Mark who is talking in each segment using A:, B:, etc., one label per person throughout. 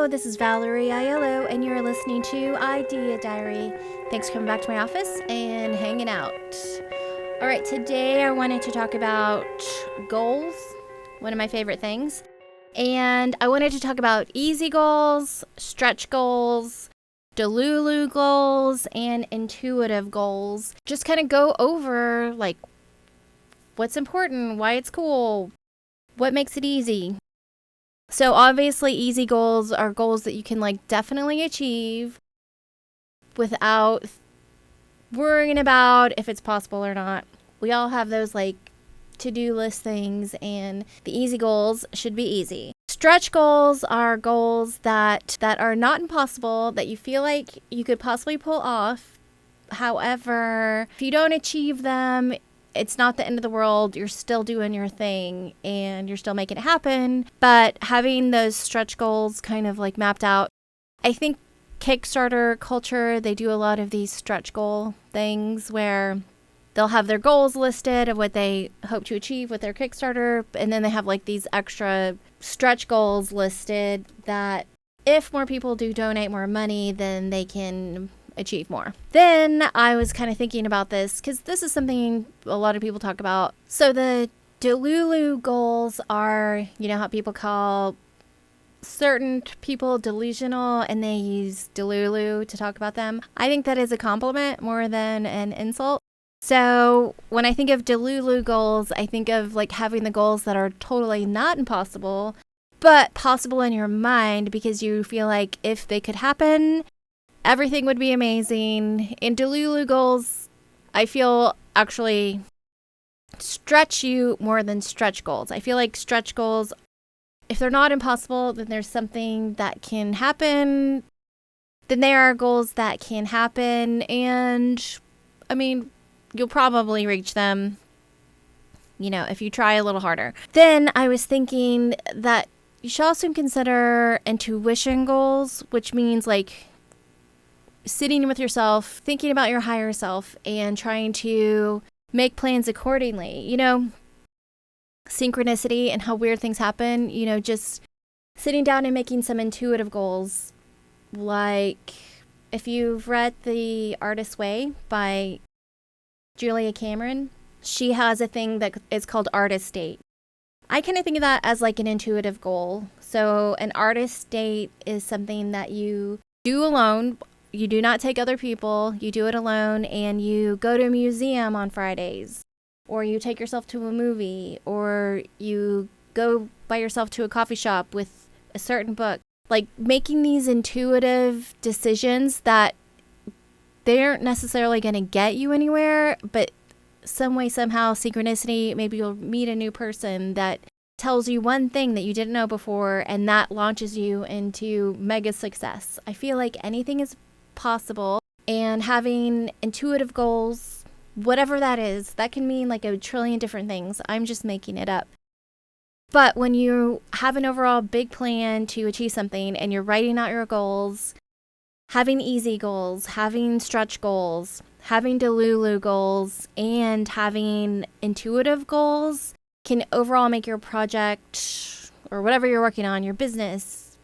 A: Hello, this is Valerie Aiello, and you're listening to Idea Diary. Thanks for coming back to my office and hanging out. All right, today I wanted to talk about goals, one of my favorite things. And I wanted to talk about easy goals, stretch goals, Delulu goals, and intuitive goals. Just kind of go over like what's important, why it's cool, what makes it easy. So obviously easy goals are goals that you can definitely achieve without worrying about if it's possible or not. We all have those to-do list things, and the easy goals should be easy. Stretch goals are goals that are not impossible, that you feel like you could possibly pull off. However, if you don't achieve them, it's not the end of the world. You're still doing your thing and you're still making it happen. But having those stretch goals kind of mapped out, I think Kickstarter culture, they do a lot of these stretch goal things where they'll have their goals listed of what they hope to achieve with their Kickstarter. And then they have these extra stretch goals listed that if more people do donate more money, then they can achieve more. Then I was kind of thinking about this because this is something a lot of people talk about. So the Delulu goals are, how people call certain people delusional and they use Delulu to talk about them. I think that is a compliment more than an insult. So when I think of Delulu goals, I think of having the goals that are totally not impossible, but possible in your mind because you feel like if they could happen, everything would be amazing. And Delulu goals, I feel, actually stretch you more than stretch goals. I feel like stretch goals, if they're not impossible, then there's something that can happen. Then there are goals that can happen. And, you'll probably reach them, if you try a little harder. Then I was thinking that you should also consider intuition goals, which means sitting with yourself, thinking about your higher self, and trying to make plans accordingly. Synchronicity and how weird things happen, just sitting down and making some intuitive goals. Like if you've read The Artist's Way by Julia Cameron, she has a thing that is called artist date. I kind of think of that as an intuitive goal. So an artist date is something that you do alone. You do not take other people, you do it alone, and you go to a museum on Fridays, or you take yourself to a movie, or you go by yourself to a coffee shop with a certain book. Making these intuitive decisions that they aren't necessarily going to get you anywhere, but some way, somehow, synchronicity, maybe you'll meet a new person that tells you one thing that you didn't know before, and that launches you into mega success. I feel like anything is possible, and having intuitive goals, whatever that is, that can mean a trillion different things. I'm just making it up. But when you have an overall big plan to achieve something and you're writing out your goals, having easy goals, having stretch goals, having Delulu goals, and having intuitive goals can overall make your project or whatever you're working on, your business,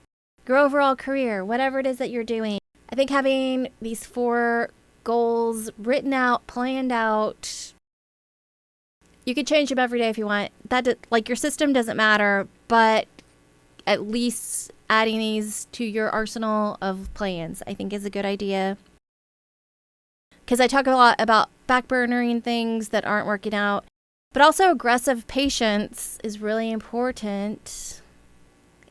A: your overall career, whatever it is that you're doing. I think having these 4 goals written out, planned out, you could change them every day if you want. Your system doesn't matter, but at least adding these to your arsenal of plans, I think is a good idea. Because I talk a lot about backburnering things that aren't working out, but also aggressive patience is really important.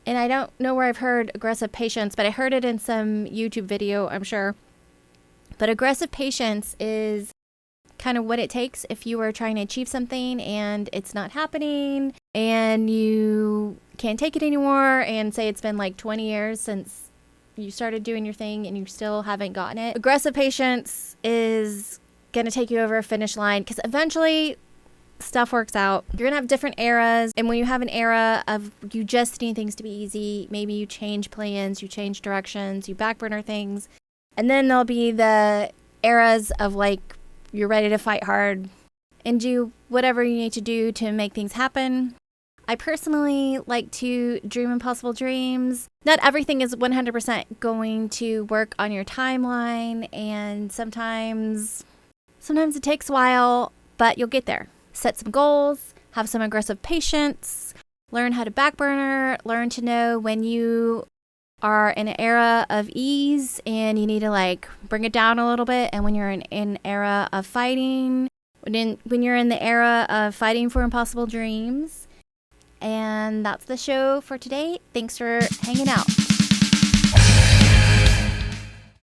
A: And I don't know where I've heard aggressive patience, but I heard it in some YouTube video, I'm sure. But aggressive patience is kind of what it takes if you are trying to achieve something and it's not happening and you can't take it anymore, and say it's been 20 years since you started doing your thing and you still haven't gotten it. Aggressive patience is going to take you over a finish line because eventually stuff works out. You're going to have different eras. And when you have an era of you just need things to be easy, maybe you change plans, you change directions, you backburner things. And then there'll be the eras of you're ready to fight hard and do whatever you need to do to make things happen. I personally like to dream impossible dreams. Not everything is 100% going to work on your timeline, and sometimes it takes a while, but you'll get there. Set some goals, have some aggressive patience, learn how to backburner, learn to know when you are in an era of ease and you need to like bring it down a little bit, and when you're in an era of fighting, when you're in the era of fighting for impossible dreams. And that's the show for today. Thanks for hanging out.